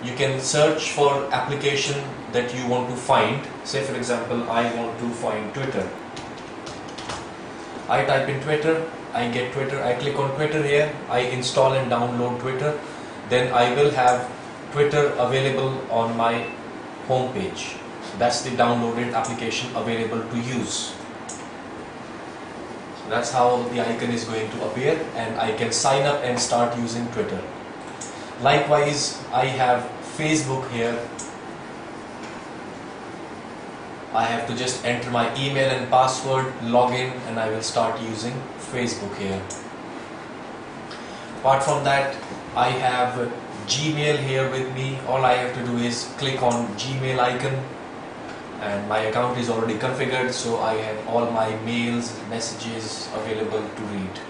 you can search for application that you want to find. Say for example, I want to find Twitter. I type in Twitter, I get Twitter, I click on Twitter here, I install and download Twitter, then I will have Twitter available on my home page. So that's the downloaded application available to use. So that's how the icon is going to appear, and I can sign up and start using Twitter. Likewise, I have Facebook here. I have to just enter my email and password, log in, and I will start using Facebook here. Apart from that, I have Gmail here with me. All I have to do is click on Gmail icon, and my account is already configured, so I have all my mails, messages available to read.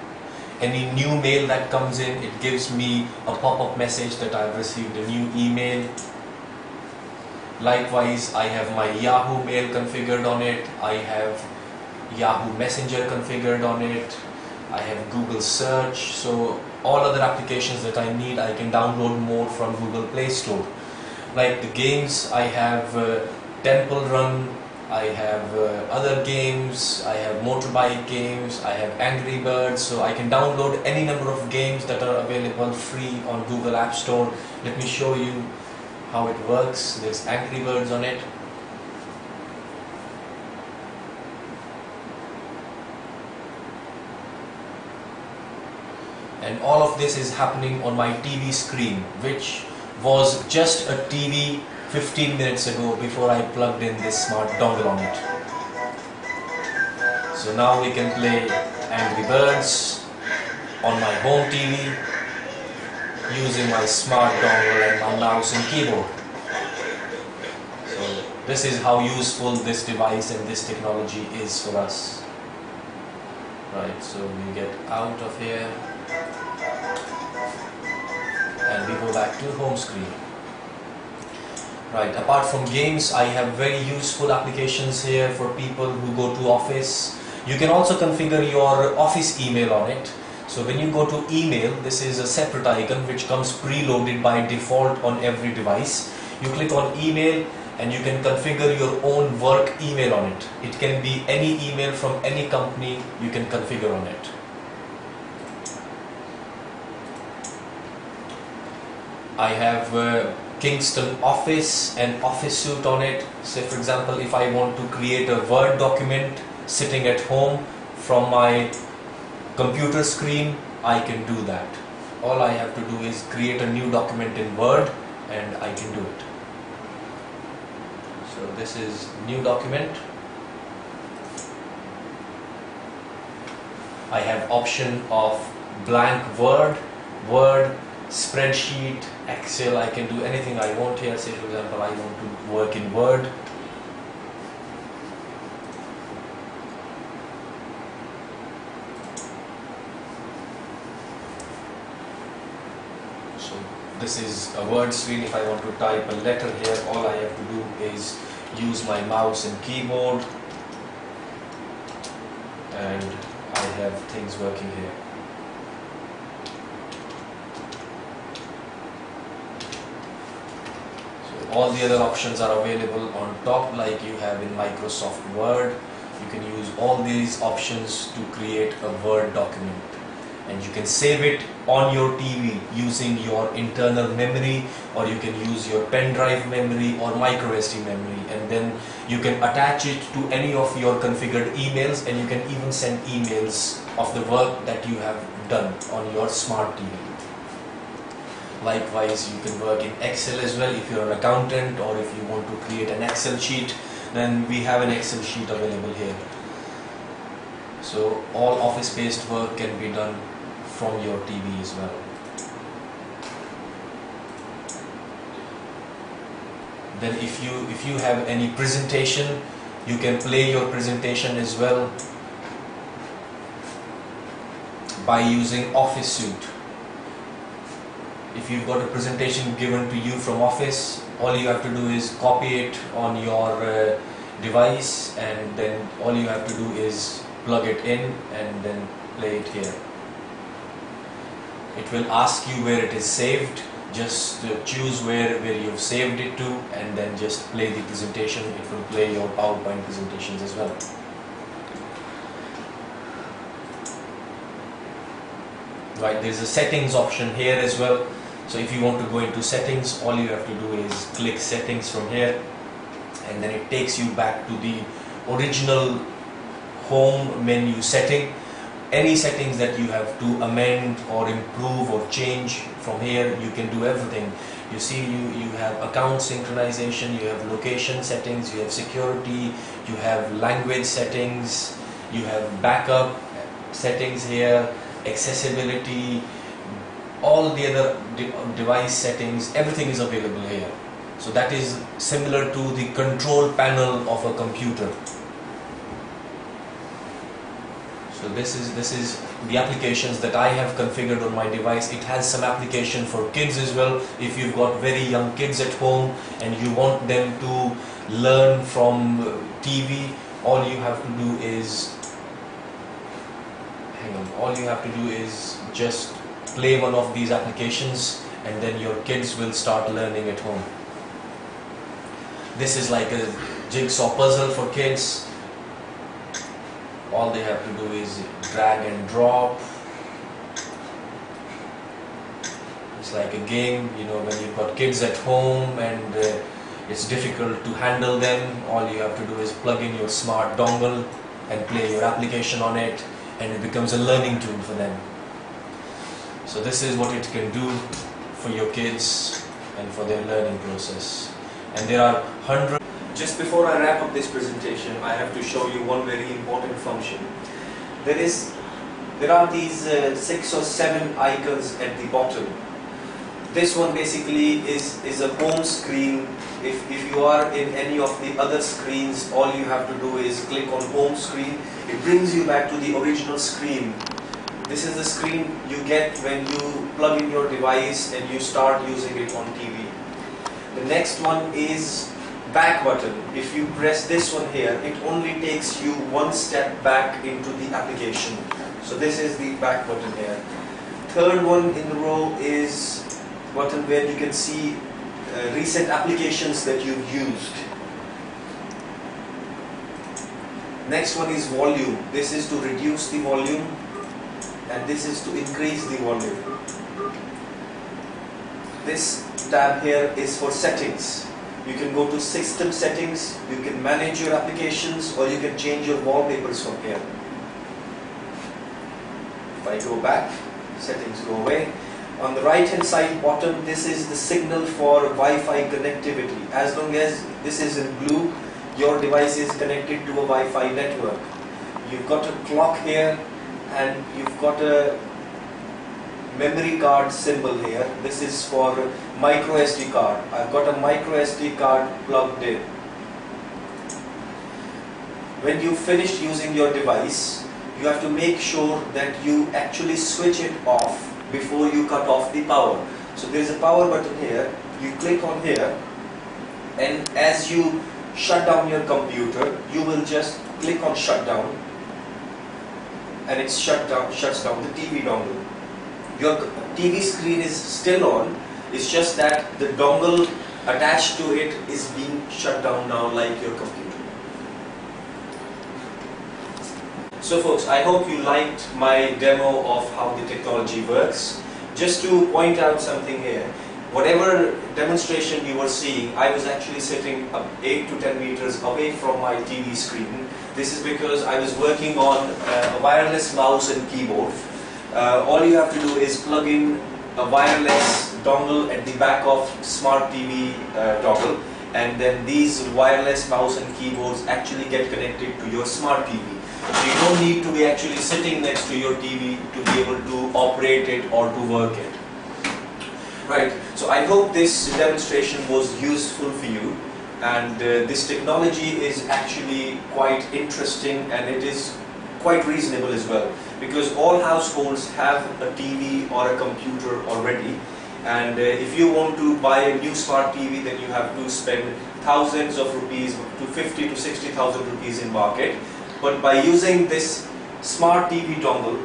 Any new mail that comes in, it gives me a pop-up message that I've received a new email. Likewise, I have my Yahoo mail configured on it, I have Yahoo Messenger configured on it, I have Google search, so all other applications that I need I can download more from Google Play Store. Like the games, I have Temple Run, I have other games, I have motorbike games, I have Angry Birds, so I can download any number of games that are available free on Google App Store. Let me show you how it works. There's Angry Birds on it. And all of this is happening on my TV screen, which was just a TV 15 minutes ago before I plugged in this smart dongle on it. So now we can play Angry Birds on my home TV using my smart dongle and my mouse and keyboard. So this is how useful this device and this technology is for us. Right, so we get out of here and we go back to home screen. Right, apart from games, I have very useful applications here for people who go to office. You can also configure your office email on it. So when you go to email, this is a separate icon which comes preloaded by default on every device. You click on email and you can configure your own work email on it. It can be any email from any company you can configure on it. I have Kingston Office and Office Suite on it. Say for example, if I want to create a Word document sitting at home from my computer screen, I can do that. All I have to do is create a new document in Word and I can do it. So this is new document. I have option of blank Word, spreadsheet, Excel. I can do anything I want here. Say for example, I want to work in Word. So this is a Word screen. If I want to type a letter here, all I have to do is use my mouse and keyboard, and I have things working here. So all the other options are available on top, like you have in Microsoft Word. You can use all these options to create a Word document, and you can save it on your TV using your internal memory, or you can use your pen drive memory or micro SD memory, and then you can attach it to any of your configured emails, and you can even send emails of the work that you have done on your smart TV. Likewise, you can work in Excel as well if you're an accountant, or if you want to create an Excel sheet, then we have an Excel sheet available here. So all office-based work can be done from your TV as well. Then if you have any presentation, you can play your presentation as well by using Office Suite. If you've got a presentation given to you from Office, all you have to do is copy it on your device, and then all you have to do is plug it in and then play it here. It will ask you where it is saved. just choose where you've saved it to, and then just play the presentation. It will play your PowerPoint presentations as well. Right, there's a settings option here as well. So if you want to go into settings, all you have to do is click settings from here, and then it takes you back to the original home menu setting. Any settings that you have to amend or improve or change, from here you can do everything. You see, you have account synchronization, you have location settings, you have security, you have language settings, you have backup settings here, accessibility, all the other device settings, everything is available here. So that is similar to the control panel of a computer. So this is the applications that I have configured on my device. It has some application for kids as well. If you've got very young kids at home and you want them to learn from TV, all you have to do is just play one of these applications, and then your kids will start learning at home. This is like a jigsaw puzzle for kids. All they have to do is drag and drop. It's like a game, you know, when you've got kids at home and it's difficult to handle them, all you have to do is plug in your smart dongle and play your application on it, and it becomes a learning tool for them. So this is what it can do for your kids and for their learning process. And there are hundreds. Just before I wrap up this presentation, I have to show you one very important function. There are these 6 or 7 icons at the bottom. This one basically is a home screen. If you are in any of the other screens, all you have to do is click on home screen. It brings you back to the original screen. This is the screen you get when you plug in your device and you start using it on TV. The next one is back button. If you press this one here, it only takes you one step back into the application. So this is the back button here. Third one in the row is button where you can see recent applications that you've used. Next one is volume. This is to reduce the volume, and this is to increase the volume. This tab here is for settings. You can go to system settings, you can manage your applications, or you can change your wallpapers from here. If I go back, settings go away. On the right hand side bottom, this is the signal for Wi-Fi connectivity. As long as this is in blue, your device is connected to a Wi-Fi network. You've got a clock here, and you've got a memory card symbol here. This is for micro SD card. I've got a micro SD card plugged in. When you finish using your device, you have to make sure that you actually switch it off before you cut off the power. So there's a power button here. You click on here, and as you shut down your computer, you will just click on shutdown, and it shuts down the TV dongle. Your TV screen is still on, it's just that the dongle attached to it is being shut down now, like your computer. So folks, I hope you liked my demo of how the technology works. Just to point out something here, whatever demonstration you were seeing, I was actually sitting up 8 to 10 meters away from my TV screen. This is because I was working on a wireless mouse and keyboard. All you have to do is plug in a wireless dongle at the back of smart TV dongle, and then these wireless mouse and keyboards actually get connected to your smart TV. So you don't need to be actually sitting next to your TV to be able to operate it or to work it. Right, so I hope this demonstration was useful for you, and this technology is actually quite interesting, and it is quite reasonable as well, because all households have a TV or a computer already, and if you want to buy a new smart TV, then you have to spend thousands of rupees, to 50 to 60,000 rupees in market. But by using this smart TV dongle,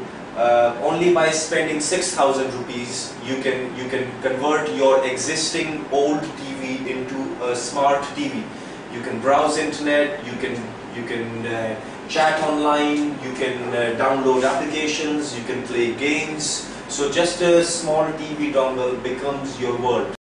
only by spending 6,000 rupees you can convert your existing old TV into a smart TV. You can browse internet, you can chat online, you can download applications, you can play games. So just a small TV dongle becomes your world.